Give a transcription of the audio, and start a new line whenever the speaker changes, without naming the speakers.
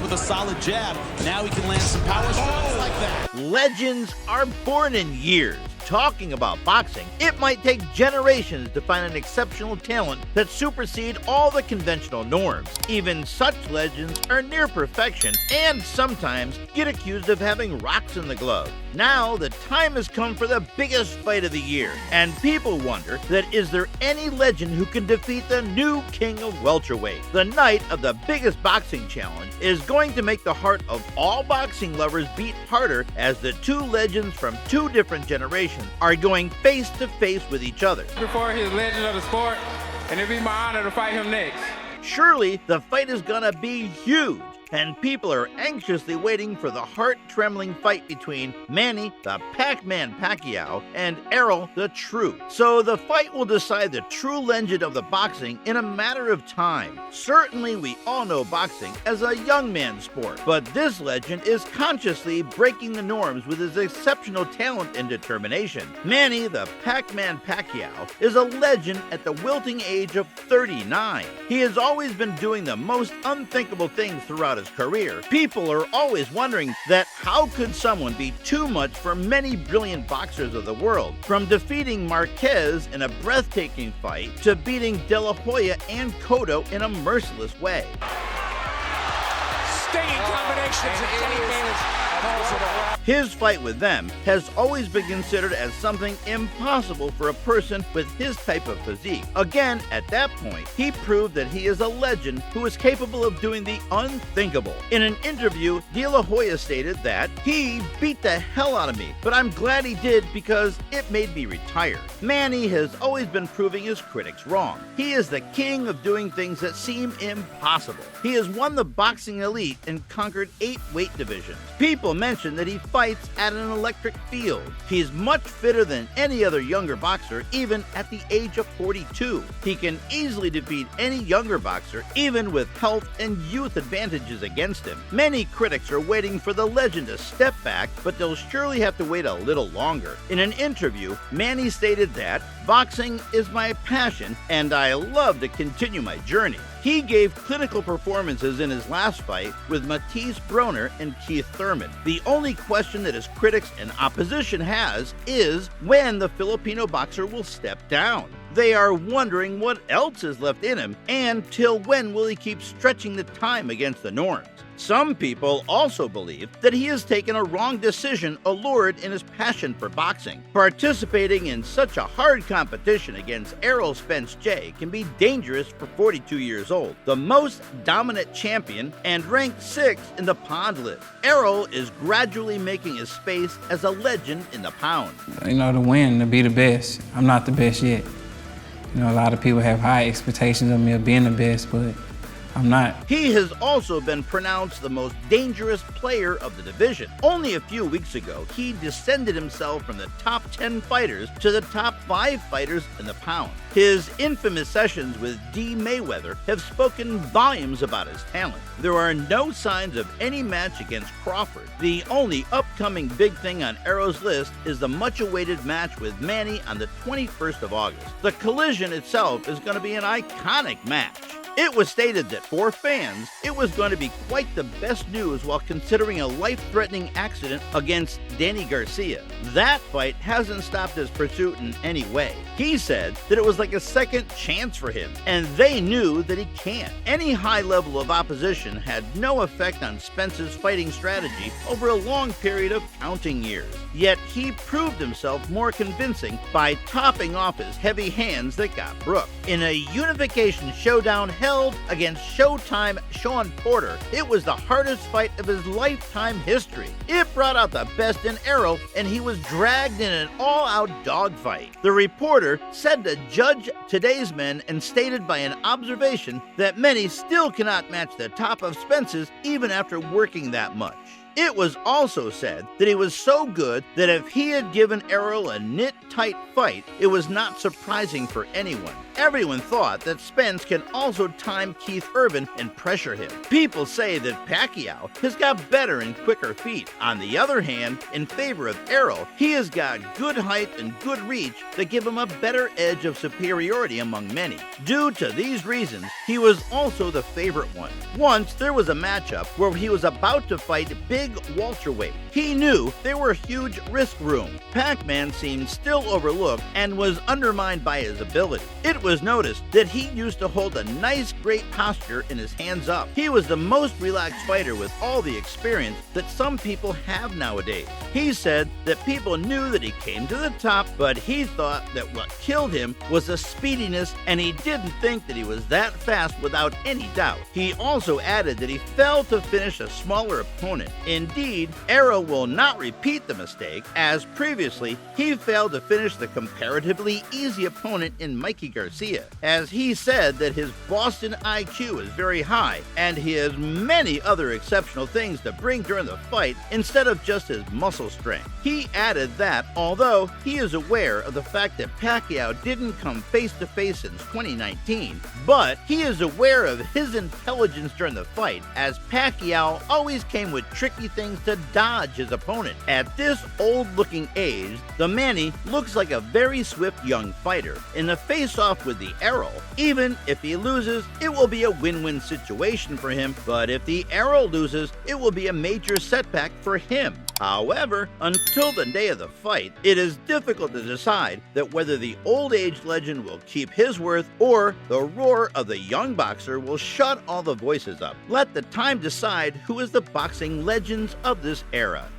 with a solid jab. Now he can land some power shots like that.
Legends are born in years. Talking about boxing, it might take generations to find an exceptional talent that supersede all the conventional norms. Even such legends are near perfection and sometimes get accused of having rocks in the glove. Now the time has come for the biggest fight of the year, and people wonder that is there any legend who can defeat the new king of welterweight? The night of the biggest boxing challenge is going to make the heart of all boxing lovers beat harder as the two legends from two different generations are going face to face with each other.
Before he's a legend of the sport, and it'd be my honor to fight him next.
Surely the fight is gonna be huge, and people are anxiously waiting for the heart-trembling fight between Manny the PacMan Pacquiao and Errol the True. So the fight will decide the true legend of the boxing in a matter of time. Certainly we all know boxing as a young man's sport, but this legend is consciously breaking the norms with his exceptional talent and determination. Manny the PacMan Pacquiao is a legend at the wilting age of 39. He has always been doing the most unthinkable things throughout his career. People are always wondering that how could someone be too much for many brilliant boxers of the world? From defeating Marquez in a breathtaking fight to beating De La Hoya and Cotto in a merciless way.
Stinging combinations and Kenny Bayless calls it off.
His fight with them has always been considered as something impossible for a person with his type of physique. Again, at that point, he proved that he is a legend who is capable of doing the unthinkable. In an interview, De La Hoya stated that he beat the hell out of me, but I'm glad he did because it made me retire. Manny has always been proving his critics wrong. He is the king of doing things that seem impossible. He has won the boxing elite and conquered 8 weight divisions. People mention that he fights at an electric field. He's much fitter than any other younger boxer, even at the age of 42. He can easily defeat any younger boxer, even with health and youth advantages against him. Many critics are waiting for the legend to step back, but they'll surely have to wait a little longer. In an interview, Manny stated that, "Boxing is my passion, and I love to continue my journey." He gave clinical performances in his last fight with Matisse Broner and Keith Thurman. The only question that his critics and opposition has is when the Filipino boxer will step down. They are wondering what else is left in him, and till when will he keep stretching the time against the norms. Some people also believe that he has taken a wrong decision allured in his passion for boxing. Participating in such a hard competition against Errol Spence J can be dangerous for 42 years old, the most dominant champion and ranked 6th in the pound list. Errol is gradually making his space as a legend in the pound.
You know, to win, to be the best. I'm not the best yet. You know, a lot of people have high expectations of me of being the best, but I'm not.
He has also been pronounced the most dangerous player of the division. Only a few weeks ago, he descended himself from the top 10 fighters to the top 5 fighters in the pound. His infamous sessions with Mayweather have spoken volumes about his talent. There are no signs of any match against Crawford. The only upcoming big thing on Errol's list is the much-awaited match with Manny on the 21st of August. The collision itself is going to be an iconic match. It was stated that for fans, it was going to be quite the best news while considering a life-threatening accident against Danny Garcia. That fight hasn't stopped his pursuit in any way. He said that it was like a second chance for him, and they knew that he can't. Any high level of opposition had no effect on Spence's fighting strategy over a long period of counting years. Yet he proved himself more convincing by topping off his heavy hands that got Brooke. In a unification showdown held against Showtime Sean Porter, it was the hardest fight of his lifetime history. It brought out the best in Errol, and he was dragged in an all-out dogfight. The reporter said to judge today's men and stated by an observation that many still cannot match the top of Spence's even after working that much. It was also said that he was so good that if he had given Errol a knit-tight fight, it was not surprising for anyone. Everyone thought that Spence can also time Keith Urban and pressure him. People say that Pacquiao has got better and quicker feet. On the other hand, in favor of Errol, he has got good height and good reach that give him a better edge of superiority among many. Due to these reasons, he was also the favorite one. Once there was a matchup where he was about to fight big welterweight. He knew there were huge risk room. PacMan seemed still overlooked and was undermined by his ability. It was noticed that he used to hold a nice great posture in his hands up. He was the most relaxed fighter with all the experience that some people have nowadays. He said that people knew that he came to the top, but he thought that what killed him was the speediness, and he didn't think that he was that fast without any doubt. He also added that he failed to finish a smaller opponent. Indeed, Errol will not repeat the mistake, as previously he failed to finish the comparatively easy opponent in Mikey Garcia, as he said that his Boston IQ is very high and he has many other exceptional things to bring during the fight instead of just his muscle strength. He added that although he is aware of the fact that Pacquiao didn't come face to face since 2019, but he is aware of his intelligence during the fight, as Pacquiao always came with tricky things to dodge his opponent. At this old-looking age, the Manny looks like a very swift young fighter. In the face-off with the Errol, even if he loses, it will be a win-win situation for him, but if the Errol loses, it will be a major setback for him. However, until the day of the fight, it is difficult to decide that whether the old-age legend will keep his worth or the roar of the young boxer will shut all the voices up. Let the time decide who is the boxing legends of this era.